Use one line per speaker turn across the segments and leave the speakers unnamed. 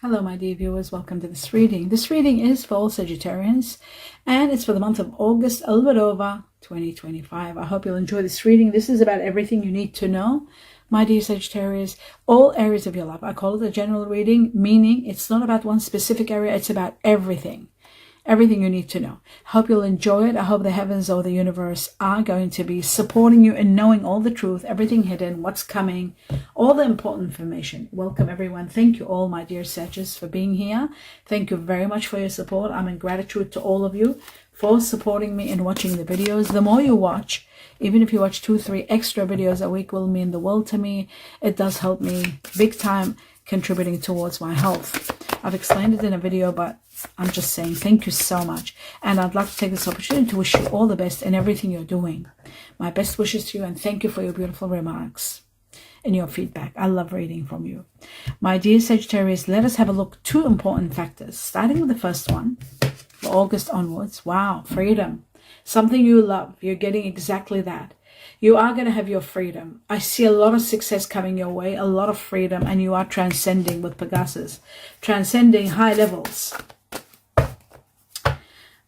Hello, my dear viewers. Welcome to this reading. This reading is for all Sagittarians, and it's for the month of August, a little bit over 2025. I hope you'll enjoy this reading. This is about everything you need to know, my dear Sagittarius, all areas of your life. I call it a general reading, meaning it's not about one specific area. It's about everything. Everything you need to know. Hope you'll enjoy it. I hope the heavens or the universe are going to be supporting you in knowing all the truth, everything hidden, what's coming, all the important information. Welcome, everyone. Thank you all, my dear Sagittarius, for being here. Thank you very much for your support. I'm in gratitude to all of you for supporting me and watching the videos. The more you watch, even if you watch 2-3 extra videos a week, will mean the world to me. It does help me big time, contributing towards my health. I've explained it in a video, but I'm just saying thank you so much. And I'd like to take this opportunity to wish you all the best in everything you're doing. My best wishes to you, and thank you for your beautiful remarks and your feedback. I love reading from you. My dear Sagittarius, let us have a look at 2 important factors, starting with the first one, for August onwards. Wow, freedom. Something you love. You're getting exactly that. You are going to have your freedom. I see a lot of success coming your way, a lot of freedom, and you are transcending with Pegasus, transcending high levels.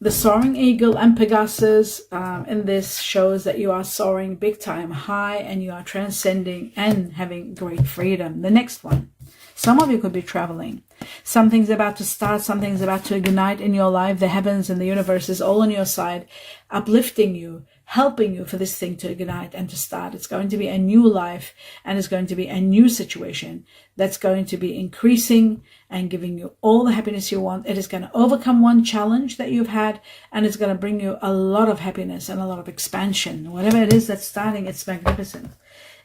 The soaring eagle and Pegasus in this shows that you are soaring big time high, and you are transcending and having great freedom. The next one, some of you could be traveling. Something's about to start, something's about to ignite in your life. The heavens and the universe is all on your side, uplifting you, helping you for this thing to ignite and to start. It's going to be a new life, and it's going to be a new situation that's going to be increasing and giving you all the happiness you want. It is going to overcome one challenge that you've had, and it's going to bring you a lot of happiness and a lot of expansion. Whatever it is that's starting, it's magnificent.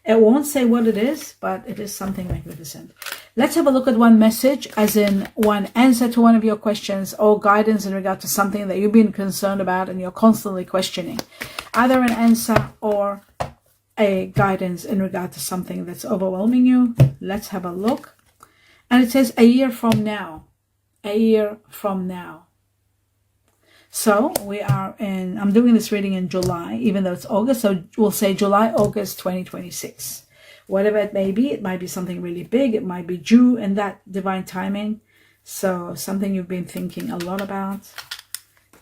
It won't say what it is, but it is something magnificent. Let's have a look at one message, as in one answer to one of your questions, or guidance in regard to something that you've been concerned about and you're constantly questioning. Either an answer or a guidance in regard to something that's overwhelming you. Let's have a look. And it says a year from now. A year from now. So we are in, I'm doing this reading in July, even though it's August. So we'll say July, August 2026. Whatever it might be something really big. It might be due in that divine timing. So something you've been thinking a lot about.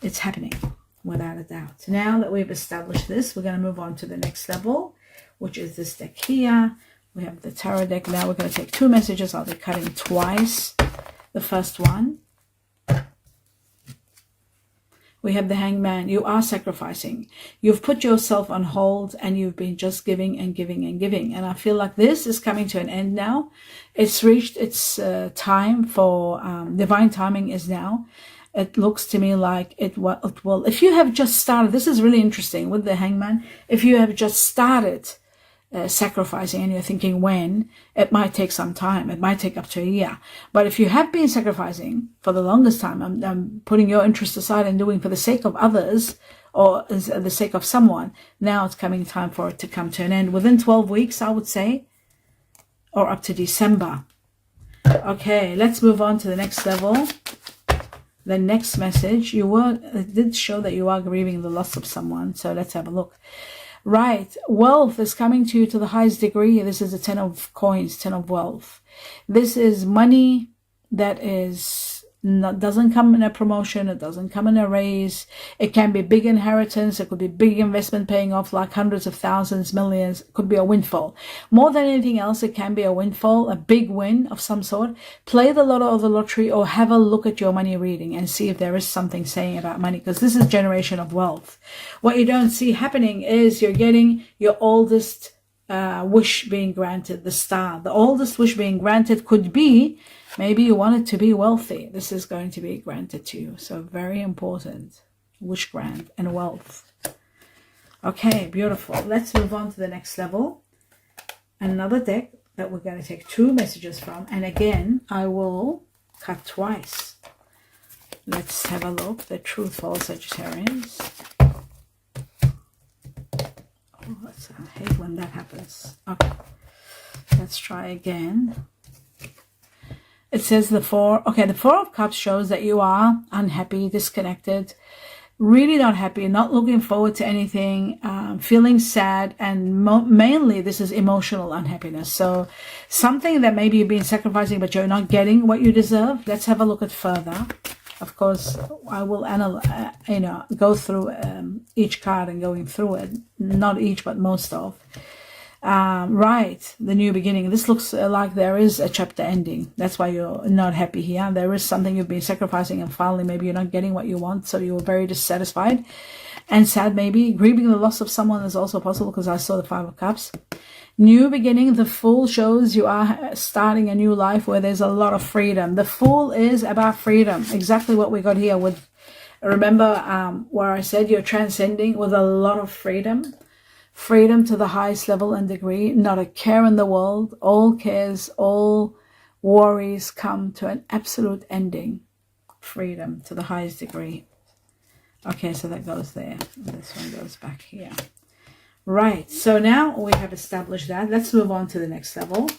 It's happening, without a doubt. Now that we've established this, we're going to move on to the next level, which is this deck here. We have the tarot deck. Now we're going to take 2 messages. I'll be cutting twice. The first one, we have the Hangman. You are sacrificing. You've put yourself on hold, and you've been just giving and giving and giving. And I feel like this is coming to an end now. It's reached its time for divine timing is now. It looks to me like it will. If you have just started, this is really interesting with the Hangman. If you have just started sacrificing and you're thinking when, it might take some time. It might take up to a year. But if you have been sacrificing for the longest time, I'm putting your interest aside and doing for the sake of others or the sake of someone, now it's coming time for it to come to an end. Within 12 weeks, I would say, or up to December. Okay, let's move on to the next level. The next message, it did show that you are grieving the loss of someone. So let's have a look. Right, wealth is coming to you to the highest degree. This is the 10 of coins, 10 of wealth. This is money that doesn't come in a promotion. It doesn't come in a raise. It can be big inheritance. It could be big investment paying off like hundreds of thousands, millions. It could be a windfall. More than anything else, it can be a windfall, a big win of some sort. Play the lotto or the lottery, or have a look at your money reading and see if there is something saying about money, because this is generation of wealth. What you don't see happening is you're getting your oldest wish being granted, the star. The oldest wish being granted could be, maybe you wanted to be wealthy. This is going to be granted to you. So very important. Wish grant and wealth. Okay, beautiful. Let's move on to the next level. Another deck that we're going to take 2 messages from. And again, I will cut twice. Let's have a look. The truth for all Sagittarians. Oh, I hate when that happens. Okay. Let's try again. It says the 4. Okay, the 4 of Cups shows that you are unhappy, disconnected. really not happy, not looking forward to anything, feeling sad, and mainly this is emotional unhappiness. So something that maybe you've been sacrificing but you're not getting what you deserve. Let's have a look at further. Of course, I will go through each card and going through it. Not each, but most of. Right, the new beginning. This looks like there is a chapter ending. That's why you're not happy here. There is something you've been sacrificing, and finally maybe you're not getting what you want, so you're very dissatisfied and sad. Maybe grieving the loss of someone is also possible, because I saw the Five of Cups. New beginning. The Fool shows you are starting a new life where there's a lot of freedom. The Fool is about freedom, exactly what we got here with, remember where I said you're transcending with a lot of freedom. Freedom to the highest level and degree, not a care in the world. All cares, all worries come to an absolute ending. Freedom to the highest degree. Okay, so that goes there. This one goes back here. Right, so now we have established that. Let's move on to the next level.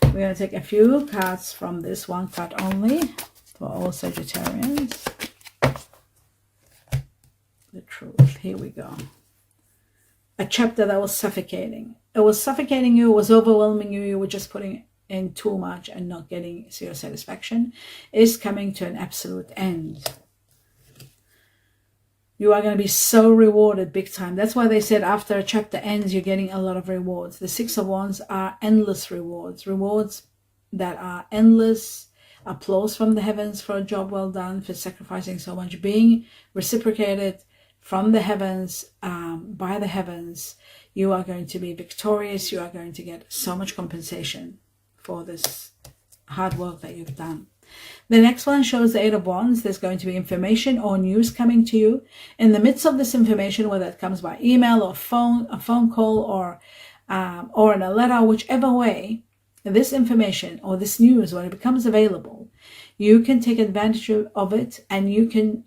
We're going to take a few cards from this one card only for all Sagittarians. The truth. Here we go. A chapter that was suffocating. It was suffocating you, it was overwhelming you, you were just putting in too much and not getting your satisfaction, is coming to an absolute end. You are going to be so rewarded big time. That's why they said after a chapter ends, you're getting a lot of rewards. The Six of Wands are endless rewards. Rewards that are endless. Applause from the heavens for a job well done, for sacrificing so much, being reciprocated from the heavens, by the heavens. You are going to be victorious. You are going to get so much compensation for this hard work that you've done. The next one shows the Eight of Wands. There's going to be information or news coming to you. In the midst of this information, whether it comes by email or a phone call or in a letter, whichever way, this information or this news, when it becomes available, you can take advantage of it, and you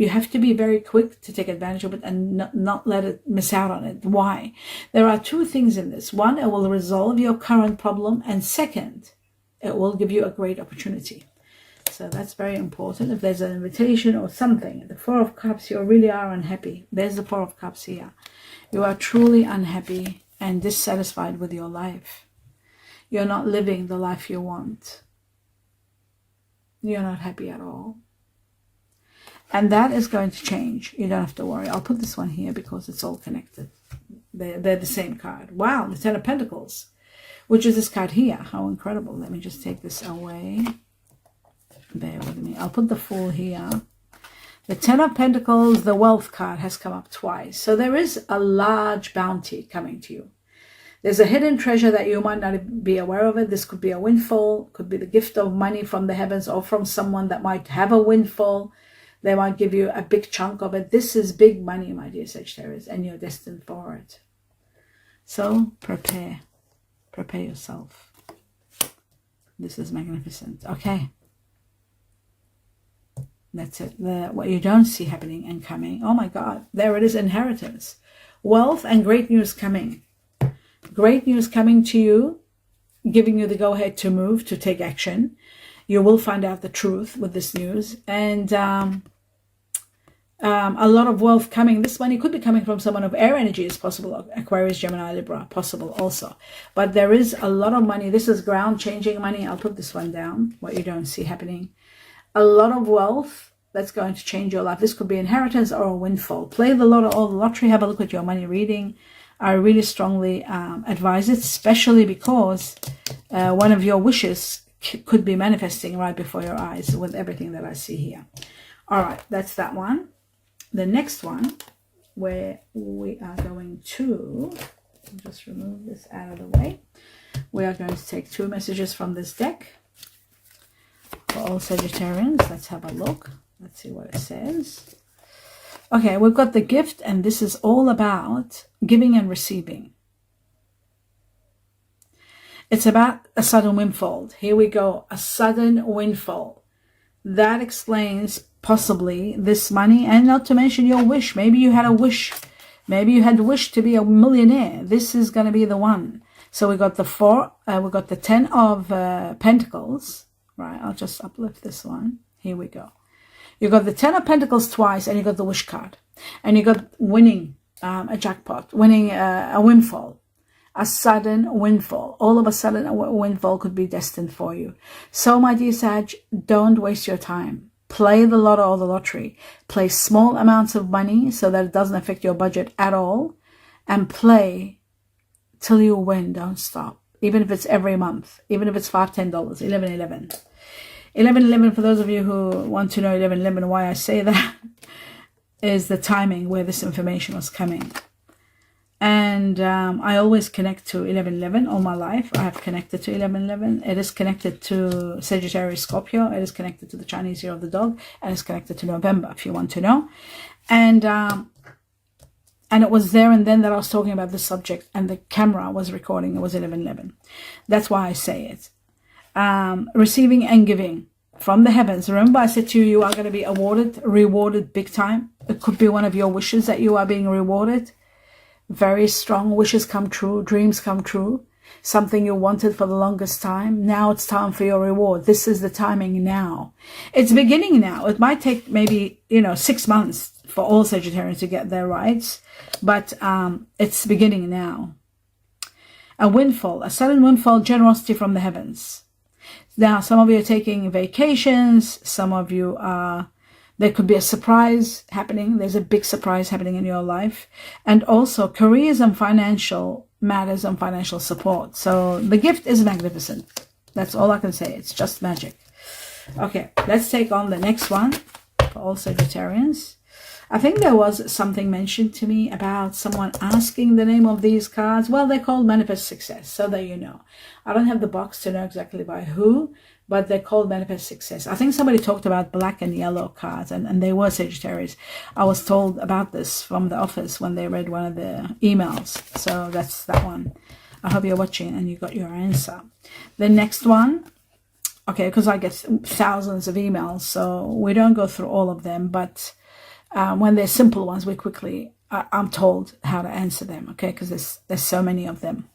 have to be very quick to take advantage of it and not let it miss out on it. Why? There are two things in this. One, it will resolve your current problem, and second, it will give you a great opportunity. So that's very important. If there's an invitation or something, the Four of Cups, you really are unhappy. There's the Four of Cups here. You are truly unhappy and dissatisfied with your life. You're not living the life you want. You're not happy at all. And that is going to change. You don't have to worry. I'll put this one here because it's all connected. They're the same card. Wow, the Ten of Pentacles, which is this card here. How incredible. Let me just take this away. Bear with me. I'll put the Fool here. The Ten of Pentacles, the Wealth card, has come up twice. So there is a large bounty coming to you. There's a hidden treasure that you might not be aware of it. This could be a windfall, could be the gift of money from the heavens, or from someone that might have a windfall. They might give you a big chunk of it. This is big money, my dear Sagittarius, and you're destined for it. So prepare yourself. This is magnificent. Okay. That's it. What you don't see happening and coming. Oh my God, there it is, inheritance. Wealth and great news coming. Great news coming to you, giving you the go-ahead to move, to take action. You will find out the truth with this news. And a lot of wealth coming. This money could be coming from someone of air energy, is possible. Aquarius, Gemini, Libra, possible also. But there is a lot of money. This is ground-changing money. I'll put this one down, what you don't see happening. A lot of wealth that's going to change your life. This could be inheritance or a windfall. Play the lotto or the lottery. Have a look at your money reading. I really strongly advise it, especially because one of your wishes could be manifesting right before your eyes with everything that I see here. All right, that's that one. The next one, where we are going to, just remove this out of the way. We are going to take two messages from this deck. For all Sagittarians, let's have a look. Let's see what it says. Okay, we've got the gift, and this is all about giving and receiving. It's about a sudden windfall. Here we go, a sudden windfall. That explains possibly this money, and not to mention your wish. Maybe you had a wish. Maybe you had wished to be a millionaire. This is going to be the one. So we got the we got the Ten of Pentacles. Right, I'll just uplift this one. Here we go. You got the Ten of Pentacles twice, and you got the wish card. And you got winning a jackpot, winning a windfall, a sudden windfall. All of a sudden, a windfall could be destined for you. So, my dear Sag, don't waste your time. Play the lotto or the lottery. Play small amounts of money so that it doesn't affect your budget at all. And play till you win. Don't stop. Even if it's every month. Even if it's $5, $10. 1111. 1111, for those of you who want to know 1111, why I say that, is the timing where this information was coming. And I always connect to 1111 all my life. I have connected to 1111. It is connected to Sagittarius, Scorpio. It is connected to the Chinese Year of the Dog. And it's connected to November, if you want to know. And it was there and then that I was talking about this subject. And the camera was recording. It was 1111. That's why I say it. Receiving and giving from the heavens. Remember, I said to you, you are going to be rewarded big time. It could be one of your wishes that you are being rewarded. Very strong wishes come true, dreams come true. Something you wanted for the longest time. Now it's time for your reward. This is the timing now. It's beginning now. It might take maybe, 6 months for all Sagittarians to get their rights, but it's beginning now. A windfall, a sudden windfall, generosity from the heavens. Now, some of you are taking vacations. Some of you are, there could be a surprise happening. There's a big surprise happening in your life. And also careers and financial matters and financial support. So the gift is magnificent. That's all I can say. It's just magic. Okay, let's take on the next one for all Sagittarians. I think there was something mentioned to me about someone asking the name of these cards. Well, they're called Manifest Success, so that you know. I don't have the box to know exactly by who, but they're called Manifest Success. I think somebody talked about black and yellow cards, and they were Sagittarius. I was told about this from the office when they read one of the emails. So that's that one. I hope you're watching and you got your answer. The next one, okay, because I get thousands of emails, so we don't go through all of them, but when they're simple ones, we quickly, I'm told how to answer them, okay, because there's so many of them.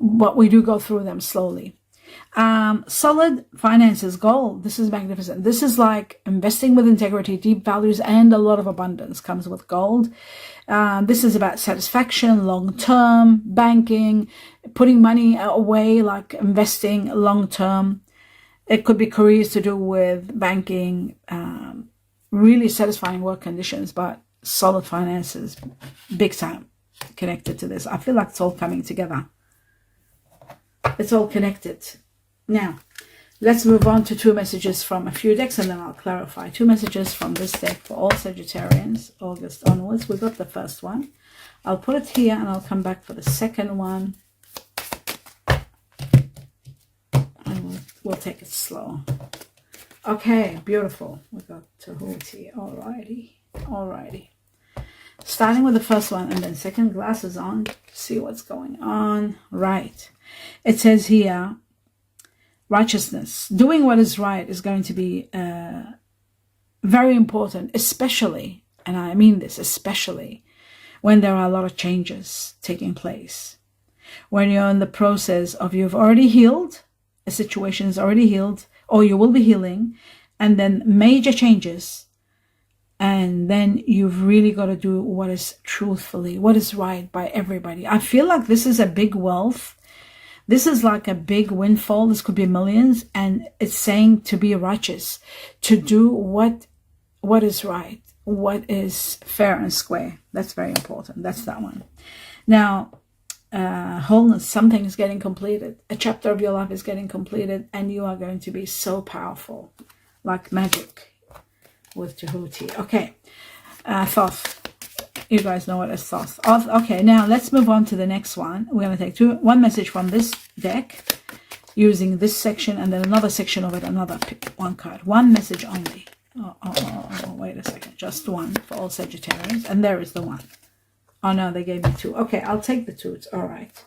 But we do go through them slowly. Solid finances, gold. This is magnificent. This is like investing with integrity, deep values, and a lot of abundance comes with gold. This is about satisfaction, long-term, banking, putting money away, like investing long-term. It could be careers to do with banking, really satisfying work conditions, but solid finances, big time connected to this. I feel like it's all coming together. It's all connected. Now, let's move on to 2 messages from a few decks and then I'll clarify. 2 messages from this deck for all Sagittarians, August onwards. We got the first one. I'll put it here and I'll come back for the second one. And we'll take it slow. Okay, beautiful. We got Tahuti. Alrighty. Starting with the first one and then second, glasses on. See what's going on. Right. It says here, righteousness. Doing what is right is going to be very important, especially, and I mean this, especially when there are a lot of changes taking place. When you're in the process of you've already healed, a situation is already healed, or you will be healing, and then major changes, and then you've really got to do what is truthfully, what is right by everybody. I feel like this is a big wealth. This is like a big windfall. This could be millions, and it's saying to be righteous, to do what is right, what is fair and square. That's very important. That's that one. Now, wholeness, something is getting completed. A chapter of your life is getting completed, and you are going to be so powerful, like magic with Tahuti. Okay, Thoth. You guys know what is Thoth. Okay, now let's move on to the next one. We're going to take one message from this deck using this section and then another section of it, another one card. One message only. Oh, wait a second. Just one for all Sagittarians. And there is the one. Oh, no, they gave me 2. Okay, I'll take the 2. It's all right.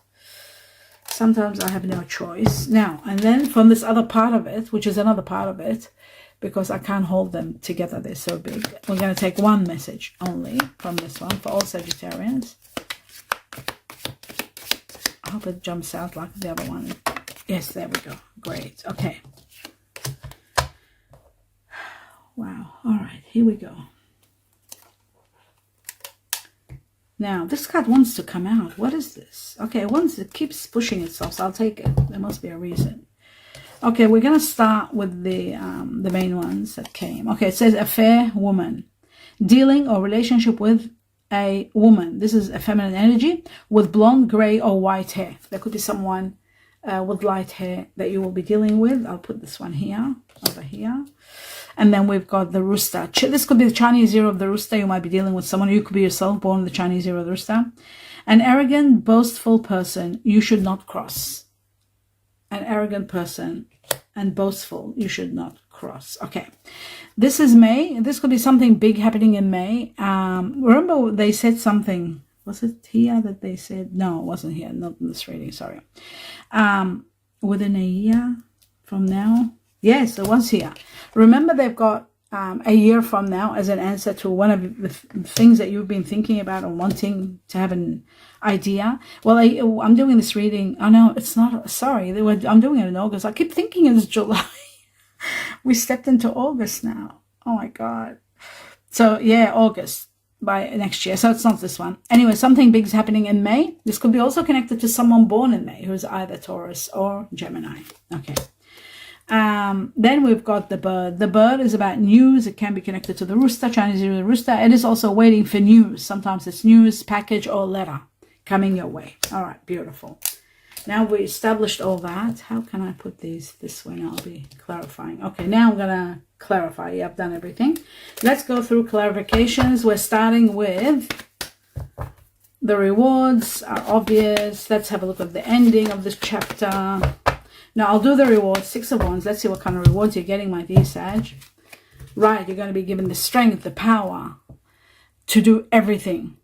Sometimes I have no choice. Now, and then from this other part of it, which is another part of it, because I can't hold them together, they're so big. We're going to take one message only from this one for all Sagittarians. I hope it jumps out like the other one. Yes, there we go. Great. Okay. Wow. All right, here we go. Now, this card wants to come out. What is this? Okay, it keeps pushing itself, so I'll take it. There must be a reason. Okay, we're going to start with the main ones that came. Okay, it says a fair woman. Dealing or relationship with a woman. This is a feminine energy with blonde, gray, or white hair. There could be someone with light hair that you will be dealing with. I'll put this one here, over here. And then we've got the rooster. This could be the Chinese year of the rooster. You might be dealing with someone. You could be yourself, born the Chinese year of the rooster. An arrogant, boastful person you should not cross. An arrogant person and boastful you should not cross. Okay, this is May. This could be something big happening in May. Remember they said something. Was it here that they said? No, it wasn't here. Not in this reading. Sorry. Within a year from now. Yes, it was here. Remember, they've got a year from now as an answer to one of the things that you've been thinking about or wanting to have an idea. Well, I'm doing this reading. Oh, no, it's not. Sorry, I'm doing it in August. I keep thinking it's July. We stepped into August now. Oh, my God. So, yeah, August by next year. So it's not this one. Anyway, something big is happening in May. This could be also connected to someone born in May who's either Taurus or Gemini. Okay. Then we've got the bird. The bird is about news. It can be connected to the rooster, Chinese year of the rooster. It is also waiting for news. Sometimes it's news, package, or letter coming your way. All right, beautiful. Now we established all that. How can I put these this way? I'll be clarifying. Okay, now I'm going to clarify. Yeah, I've done everything. Let's go through clarifications. We're starting with the rewards are obvious. Let's have a look at the ending of this chapter. Now, I'll do the rewards, 6 of Wands. Let's see what kind of rewards you're getting, my dear Sag. Right, you're going to be given the strength, the power to do everything.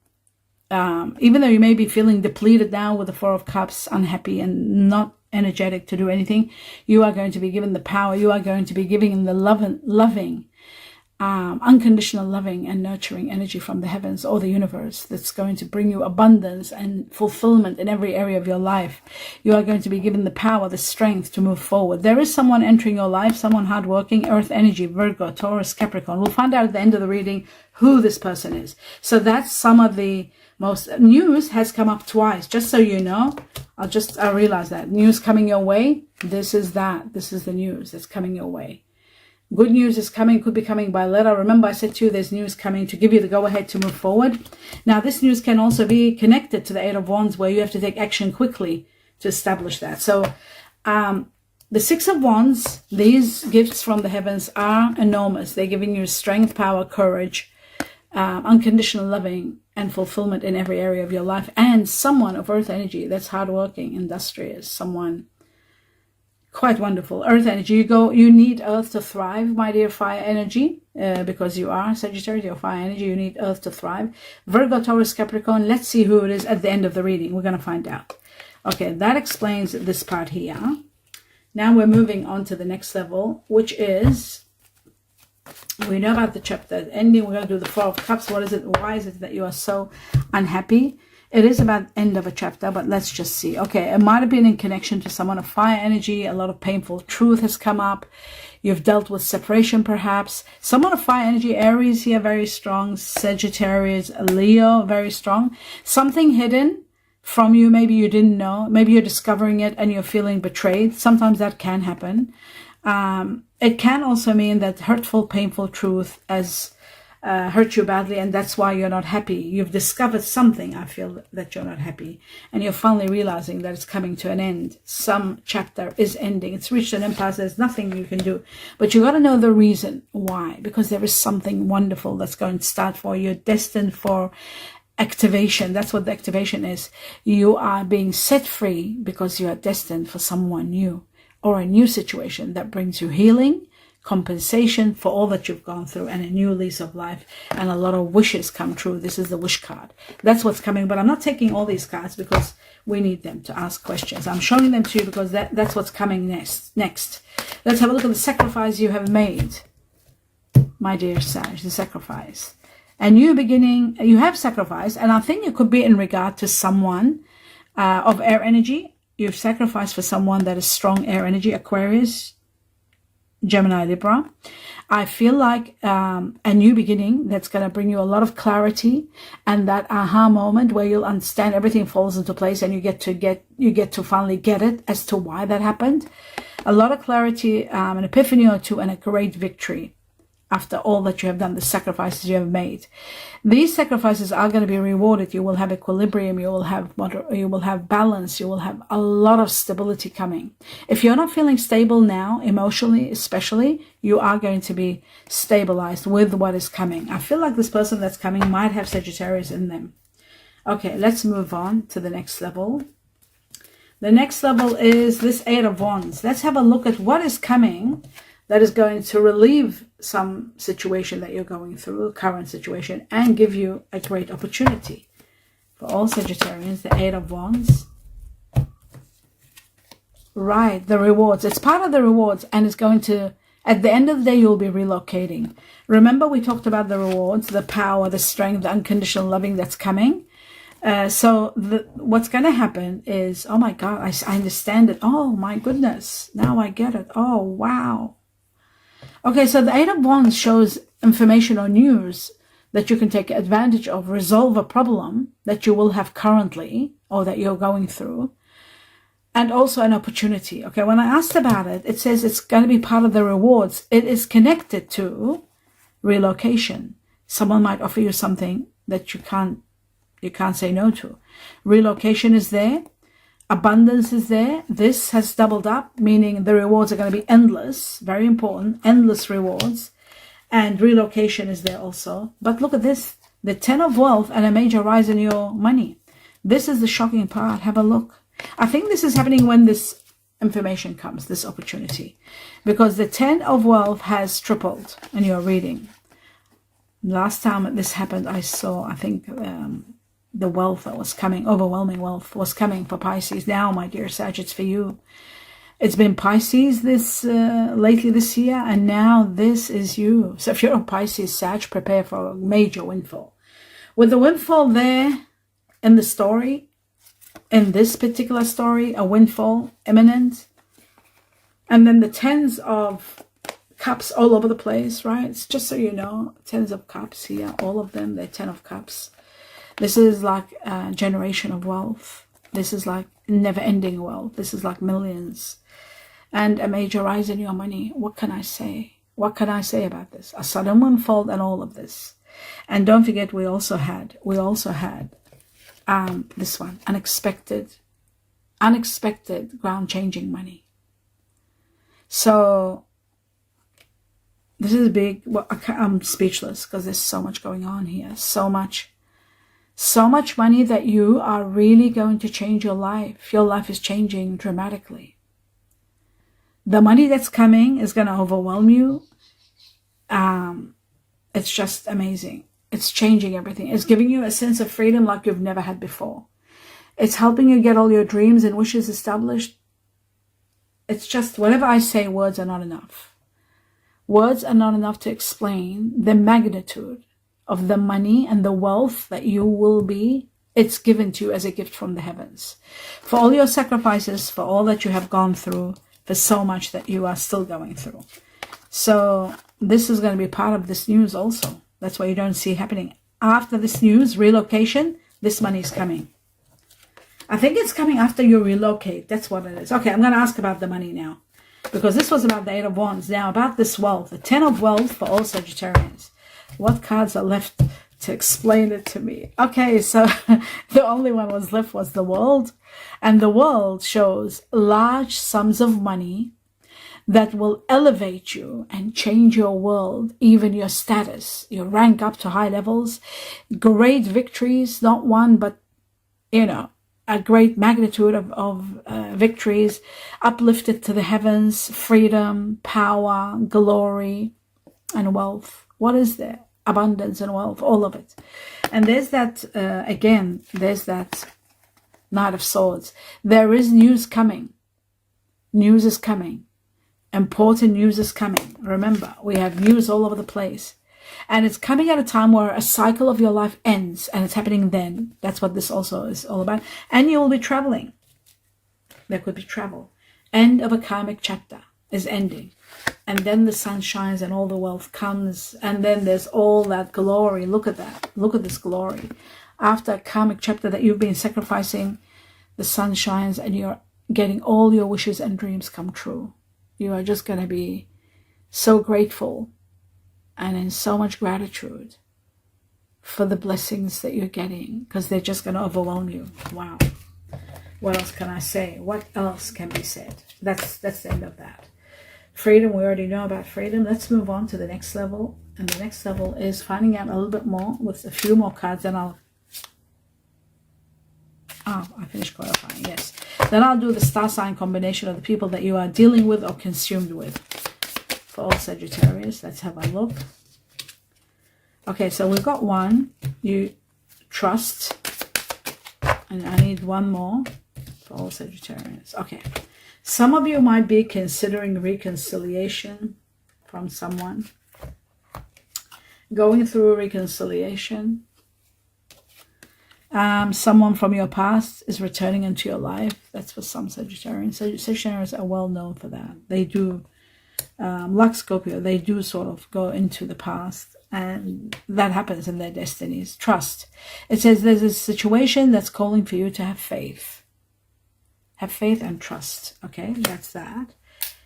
Even though you may be feeling depleted now with the 4 of Cups, unhappy and not energetic to do anything, you are going to be given the power. You are going to be giving the loving, unconditional loving and nurturing energy from the heavens or the universe that's going to bring you abundance and fulfillment in every area of your life. You are going to be given the power, the strength to move forward. There is someone entering your life, someone hardworking, earth energy, Virgo, Taurus, Capricorn. We'll find out at the end of the reading who this person is. So that's some of the most news has come up twice. Just so you know, I realize that news coming your way. This is the news that's coming your way. Good news is coming, could be coming by letter. Remember I said to you there's news coming to give you the go-ahead to move forward. Now this news can also be connected to the 8 of Wands where you have to take action quickly to establish that. So the 6 of Wands, these gifts from the heavens are enormous. They're giving you strength, power, courage, unconditional loving and fulfillment in every area of your life. And someone of earth energy that's hardworking, industrious, someone quite wonderful. Earth energy, you need earth to thrive, my dear fire energy, because you are Sagittarius, you're fire energy, you need earth to thrive. Virgo, Taurus, Capricorn, let's see who it is at the end of the reading. We're going to find out. Okay, that explains this part here. Now we're moving on to the next level, which is, we know about the chapter ending. We're going to do the 4 of Cups. What is it? Why is it that you are so unhappy? It is about end of a chapter, but let's just see. Okay, it might have been in connection to someone of fire energy. A lot of painful truth has come up. You've dealt with separation, perhaps. Someone of fire energy, Aries here, very strong. Sagittarius, Leo, very strong. Something hidden from you, maybe you didn't know. Maybe you're discovering it and you're feeling betrayed. Sometimes that can happen. It can also mean that hurtful, painful truth has hurt you badly, and that's why you're not happy. You've discovered something, I feel, that you're not happy, and you're finally realizing that it's coming to an end. Some chapter is ending. It's reached an impasse. There's nothing you can do, but you got to know the reason why, because there is something wonderful that's going to start for you. You're destined for activation. That's what the activation is. You are being set free because you are destined for someone new or a new situation that brings you healing, compensation for all that you've gone through, and a new lease of life, and a lot of wishes come true. This is the wish card. That's what's coming, but I'm not taking all these cards because we need them to ask questions. I'm showing them to you because that's what's coming next. Let's have a look at the sacrifice you have made, my dear Sag, the sacrifice. A new beginning, you have sacrificed, and I think it could be in regard to someone of air energy. You've sacrificed for someone that is strong air energy, Aquarius, Gemini, Libra. I feel like a new beginning that's going to bring you a lot of clarity, and that aha moment where you'll understand everything falls into place, and you get to finally get it as to why that happened. A lot of clarity, an epiphany or two, and a great victory after all that you have done, the sacrifices you have made. These sacrifices are going to be rewarded. You will have equilibrium, you will have balance, you will have a lot of stability coming. If you're not feeling stable now, emotionally especially, you are going to be stabilized with what is coming. I feel like this person that's coming might have Sagittarius in them. Okay, let's move on to the next level. The next level is this Eight of Wands. Let's have a look at what is coming that is going to relieve some situation that you're going through, current situation, and give you a great opportunity. For all Sagittarians, the Eight of Wands. Right, the rewards. It's part of the rewards, and it's going to, at the end of the day, you'll be relocating. Remember, we talked about the rewards, the power, the strength, the unconditional loving that's coming. So what's going to happen is, oh my God, I understand it. Oh my goodness, now I get it. Oh, wow. Okay, so the Eight of Wands shows information or news that you can take advantage of, resolve a problem that you will have currently or that you're going through, and also an opportunity. Okay, when I asked about it, it says it's going to be part of the rewards. It is connected to relocation. Someone might offer you something that you can't say no to. Relocation is there. Abundance is there. This has doubled up, meaning the rewards are going to be endless. Very important. Endless rewards. And relocation is there also. But look at this. The 10 of wealth and a major rise in your money. This is the shocking part. Have a look. I think this is happening when this information comes, this opportunity. Because the 10 of wealth has tripled in your reading. Last time this happened, I saw, I think, the wealth that was coming, overwhelming wealth was coming for Pisces. Now, my dear Sag, it's for you. It's been Pisces lately this year, and now this is you. So if you're a Pisces Sag, prepare for a major windfall. With the windfall there in the story, in this particular story, a windfall imminent, and then the tens of cups all over the place, right? It's just so you know, tens of cups here, all of them, they're 10 of cups. This is like a generation of wealth. This is like never-ending wealth. This is like millions. And a major rise in your money. What can I say? What can I say about this? A sudden windfall and all of this. And don't forget, we also had this one, unexpected ground-changing money. So this is big. Well, I'm speechless because there's so much going on here. So much money that you are really going to change your life. Your life is changing dramatically. The money that's coming is going to overwhelm you. It's just amazing. It's changing everything. It's giving you a sense of freedom like you've never had before. It's helping you get all your dreams and wishes established. It's just, whatever I say, words are not enough. Words are not enough to explain the magnitude of the money and the wealth that you will be. It's given to you as a gift from the heavens. For all your sacrifices, for all that you have gone through, for so much that you are still going through. So this is going to be part of this news also. That's why you don't see happening. After this news, relocation, this money is coming. I think it's coming after you relocate. That's what it is. Okay, I'm going to ask about the money now. Because this was about the Eight of Wands. Now about this wealth. The 10 of wealth for all Sagittarians. What cards are left to explain it to me? Okay, so the only one was left was the World. And the World shows large sums of money that will elevate you and change your world, even your status, your rank up to high levels. Great victories, not one, but, a great magnitude of victories, uplifted to the heavens, freedom, power, glory, and wealth. What is there? Abundance and wealth, all of it. And there's that, again, there's that Knight of Swords. There is news coming. News is coming. Important news is coming. Remember, we have news all over the place. And it's coming at a time where a cycle of your life ends, and it's happening then. That's what this also is all about. And you will be traveling. There could be travel. End of a karmic chapter. is ending. And then the sun shines and all the wealth comes. And then there's all that glory. Look at that. Look at this glory. After a karmic chapter that you've been sacrificing, the sun shines and you're getting all your wishes and dreams come true. You are just going to be so grateful and in so much gratitude for the blessings that you're getting, because they're just going to overwhelm you. Wow. What else can I say? What else can be said? That's the end of that. Freedom, we already know about freedom. Let's move on to the next level. And the next level is finding out a little bit more with a few more cards. Then I finished clarifying, yes. Then I'll do the star sign combination of the people that you are dealing with or consumed with. For all Sagittarius, let's have a look. Okay, so we've got one. You trust. And I need one more for all Sagittarians. Okay. Some of you might be considering reconciliation from someone. Going through a reconciliation. Someone from your past is returning into your life. That's for some Sagittarians. Sagittarians are well known for that. They do, like Scorpio, they do sort of go into the past. And that happens in their destinies. Trust. It says there's a situation that's calling for you to have faith. Have faith and trust. Okay, that's that.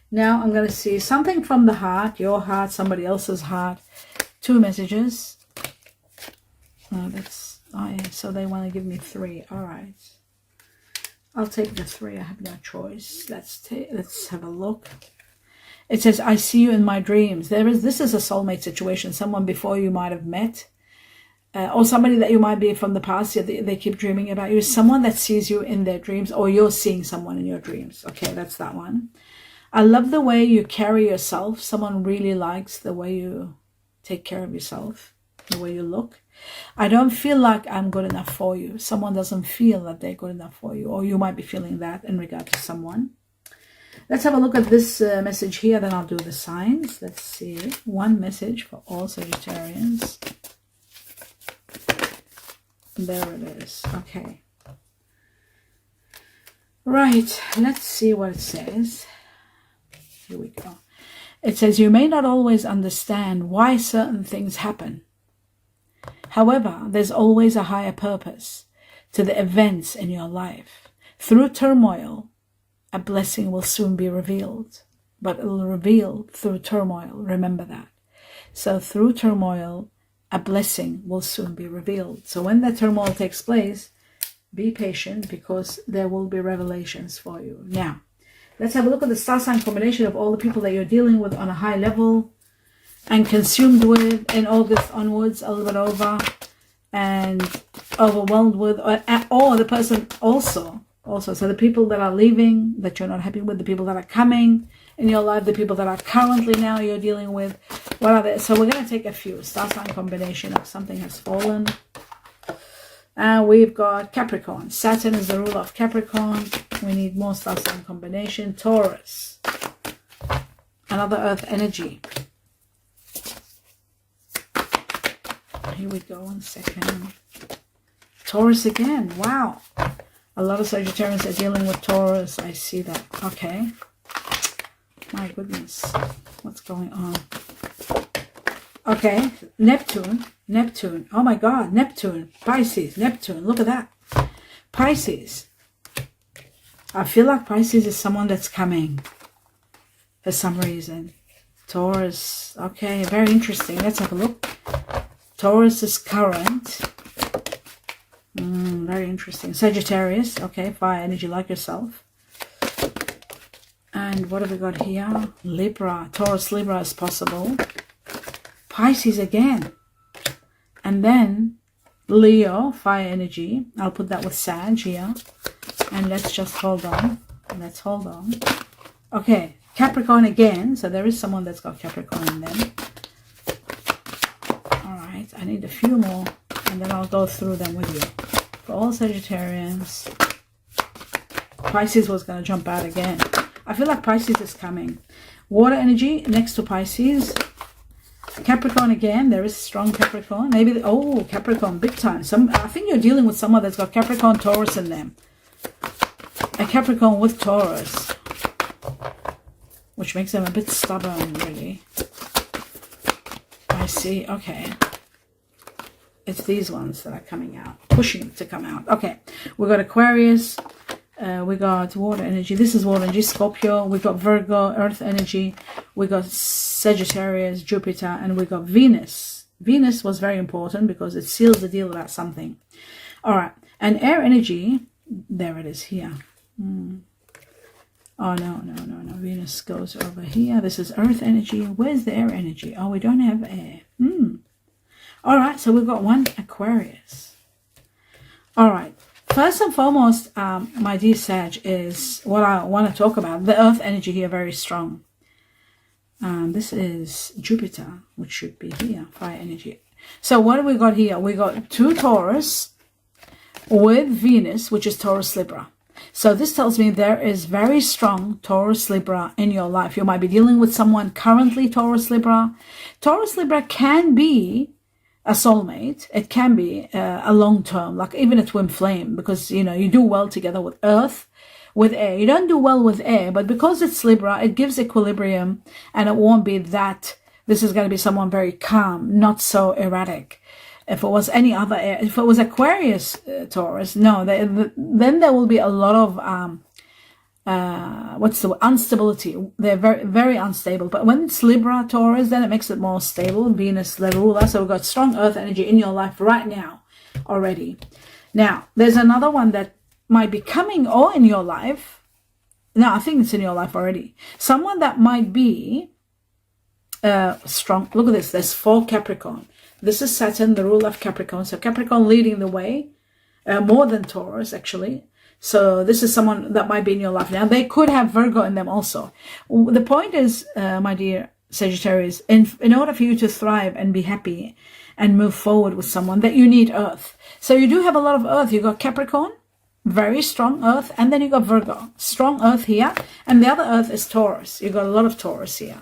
Now I'm going to see something from the heart, your heart, somebody else's heart. 2 messages. Oh, yeah, so they want to give me 3. All right. I'll take the 3. I have no choice. Let's have a look. It says, I see you in my dreams. This is a soulmate situation. Someone before you might have met. Or somebody that you might be from the past. They keep dreaming about you. Someone that sees you in their dreams. Or you're seeing someone in your dreams. Okay, that's that one. I love the way you carry yourself. Someone really likes the way you take care of yourself. The way you look. I don't feel like I'm good enough for you. Someone doesn't feel that they're good enough for you. Or you might be feeling that in regard to someone. Let's have a look at this message here, then I'll do the signs. Let's see. One message for all Sagittarians. There it is. Okay. Right. Let's see what it says. Here we go. It says, you may not always understand why certain things happen. However, there's always a higher purpose to the events in your life. Through turmoil, a blessing will soon be revealed, but it will reveal through turmoil. Remember that. So through turmoil, a blessing will soon be revealed. So when that turmoil takes place, be patient because there will be revelations for you. Now, let's have a look at the star sign combination of all the people that you're dealing with on a high level and consumed with in August onwards, a little bit over, and overwhelmed with, or the person also. So the people that are leaving, that you're not happy with, the people that are coming in your life, the people that are currently now you're dealing with, what are they? So we're going to take a few. Star sign combination of something has fallen. And we've got Capricorn. Saturn is the ruler of Capricorn. We need more star sign combination. Taurus. Another earth energy. Here we go, 1 second. Taurus again. Wow. A lot of Sagittarians are dealing with Taurus. I see that. Okay. My goodness. What's going on? Okay. Neptune. Oh my God. Neptune. Pisces. Neptune. Look at that. Pisces. I feel like Pisces is someone that's coming for some reason. Taurus. Okay. Very interesting. Let's have a look. Taurus is current. Very interesting. Sagittarius, okay, fire energy like yourself. And what have we got here? Libra, Taurus, Libra is possible. Pisces again. And then Leo, fire energy. I'll put that with Sag here. And let's just hold on. Let's hold on. Okay, Capricorn again. So there is someone that's got Capricorn in them. All right, I need a few more. And then I'll go through them with you. For all Sagittarians, Pisces was going to jump out again. I feel like Pisces is coming. Water energy next to Pisces. Capricorn again. There is strong Capricorn. Maybe, Capricorn, big time. I think you're dealing with someone that's got Capricorn, Taurus in them. A Capricorn with Taurus. which makes them a bit stubborn, really. I see. Okay. It's these ones that are coming out, pushing to come out. Okay. We got Aquarius. We got water energy. This is water energy. Scorpio. We got Virgo, earth energy. We got Sagittarius, Jupiter, and we got Venus. Venus was very important because it seals the deal about something. All right. And air energy. There it is here. Oh, no. Venus goes over here. This is earth energy. Where's the air energy? Oh, we don't have air. All right, so we've got one Aquarius. All right. First and foremost, my dear Sag, is what I want to talk about. The earth energy here, very strong. This is Jupiter, which should be here, fire energy. So what do we got here? We got 2 Taurus with Venus, which is Taurus Libra. So this tells me there is very strong Taurus Libra in your life. You might be dealing with someone currently Taurus Libra. Taurus Libra can be a soulmate. It can be a long term, like even a twin flame, because you know you do well together with earth, with air. You don't do well with air, but because it's Libra, it gives equilibrium, and it won't be that this is going to be someone very calm, not so erratic. If it was any other air, if it was Aquarius Taurus, no, then there will be a lot of what's the word? Instability. They're very, very unstable. But when it's Libra Taurus, then it makes it more stable. Venus, the ruler. So we've got strong earth energy in your life right now already. Now, there's another one that might be coming or in your life. No, I think it's in your life already. Someone that might be strong. Look at this. There's 4 Capricorn. This is Saturn, the ruler of Capricorn. So Capricorn leading the way, more than Taurus, actually. So this is someone that might be in your life now. They could have Virgo in them also. The point is, my dear Sagittarius, in order for you to thrive and be happy and move forward with someone, that you need earth. So you do have a lot of earth. You got Capricorn, very strong earth, and then you got Virgo, strong earth here, and the other earth is Taurus. You got a lot of Taurus here.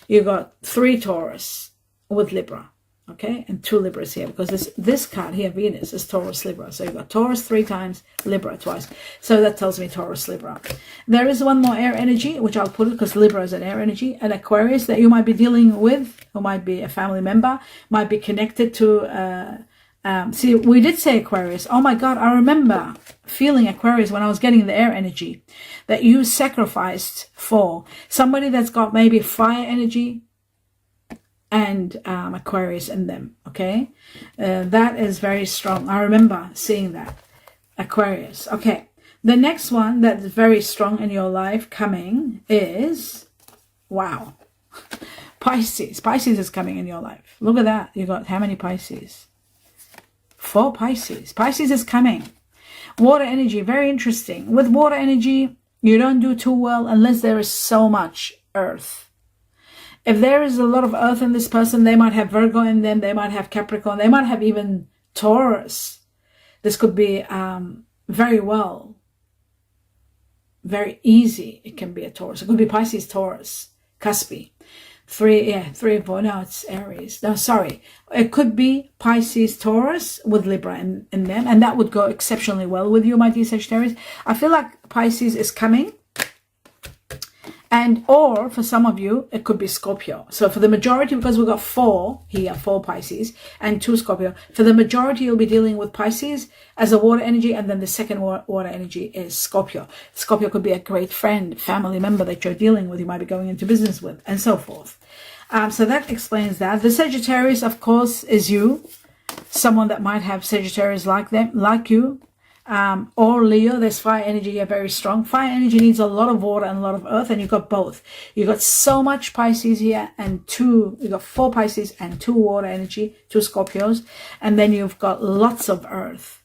You got 3 Taurus with Libra. Okay, and 2 Libras here, because this card here, Venus, is Taurus Libra. So you've got Taurus 3 times, Libra twice. So that tells me Taurus Libra. There is one more air energy, which I'll put it because Libra is an air energy, an Aquarius that you might be dealing with, who might be a family member, might be connected to. See, we did say Aquarius. Oh my God, I remember feeling Aquarius when I was getting the air energy that you sacrificed for somebody that's got maybe fire energy and Aquarius in them. Okay, that is very strong. I remember seeing that. Aquarius. Okay, the next one that's very strong in your life coming is, wow, Pisces. Pisces is coming in your life. Look at that. You got how many Pisces? 4 Pisces. Pisces is coming. Water energy, very interesting. With water energy, you don't do too well unless there is so much earth. If there is a lot of earth in this person, they might have Virgo in them, they might have Capricorn, they might have even Taurus. This could be very well, very easy. It can be a Taurus. It could be Pisces, Taurus, Cuspi. 3 and 4. No, it's Aries. No, sorry. It could be Pisces, Taurus with Libra in them, and that would go exceptionally well with you, my dear Sagittarius. I feel like Pisces is coming. And or for some of you, it could be Scorpio. So for the majority, because we've got 4 here, 4 Pisces and 2 Scorpio, for the majority, you'll be dealing with Pisces as a water energy, and then the second water energy is Scorpio. Scorpio could be a great friend, family member that you're dealing with, you might be going into business with, and so forth. So that explains that. The Sagittarius, of course, is you, someone that might have Sagittarius like them, like you. Or Leo, there's fire energy here, very strong. Fire energy needs a lot of water and a lot of earth, and you've got both. You've got so much Pisces here, and you've got 4 Pisces and 2 water energy, 2 Scorpios, and then you've got lots of earth,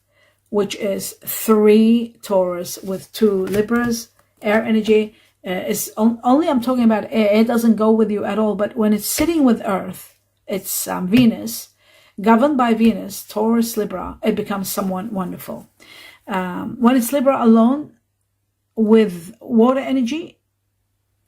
which is 3 Taurus with 2 Libras. Air energy is only, I'm talking about air. It doesn't go with you at all, but when it's sitting with earth, it's Venus, governed by Venus, Taurus, Libra, it becomes someone wonderful. When it's Libra alone with water energy,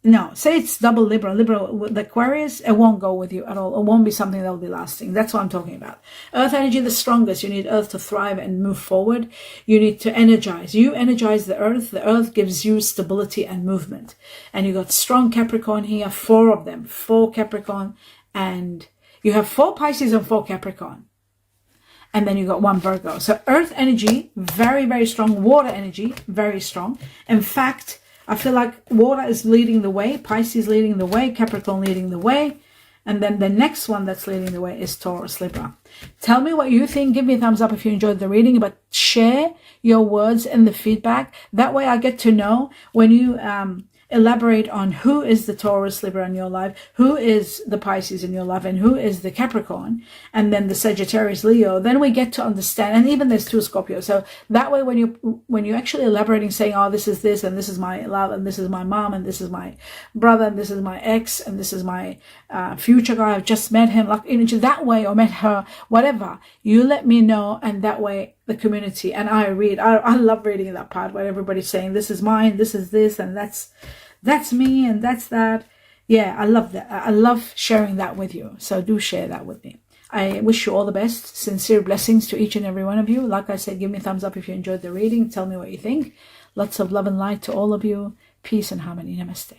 no, say it's double Libra. Libra with Aquarius, it won't go with you at all. It won't be something that will be lasting. That's what I'm talking about. Earth energy, the strongest. You need Earth to thrive and move forward. You need to energize. You energize the Earth. The Earth gives you stability and movement. And you got strong Capricorn here, 4 of them. 4 Capricorn. And you have 4 Pisces and 4 Capricorn. And then you got 1 Virgo. So Earth energy, very, very strong. Water energy, very strong. In fact, I feel like water is leading the way, Pisces leading the way, Capricorn leading the way. And then the next one that's leading the way is Taurus, Libra. Tell me what you think. Give me a thumbs up if you enjoyed the reading, but share your words in the feedback. That way I get to know when you elaborate on who is the Taurus, Libra in your life, who is the Pisces in your life, and who is the Capricorn, and then the Sagittarius, Leo. Then we get to understand, and even there's 2 Scorpios. So that way, when you're actually elaborating, saying, oh, this is this, and this is my love, and this is my mom, and this is my brother, and this is my ex, and this is my future guy, I've just met him, like, that way, or met her, whatever, you let me know, and that way, the community, and I read, I love reading that part where everybody's saying, this is mine, this is this, and that's me, and that's that. Yeah, I love that. I love sharing that with you. So do share that with me. I wish you all the best. Sincere blessings to each and every one of you. Like I said, give me a thumbs up if you enjoyed the reading. Tell me what you think. Lots of love and light to all of you. Peace and harmony. Namaste.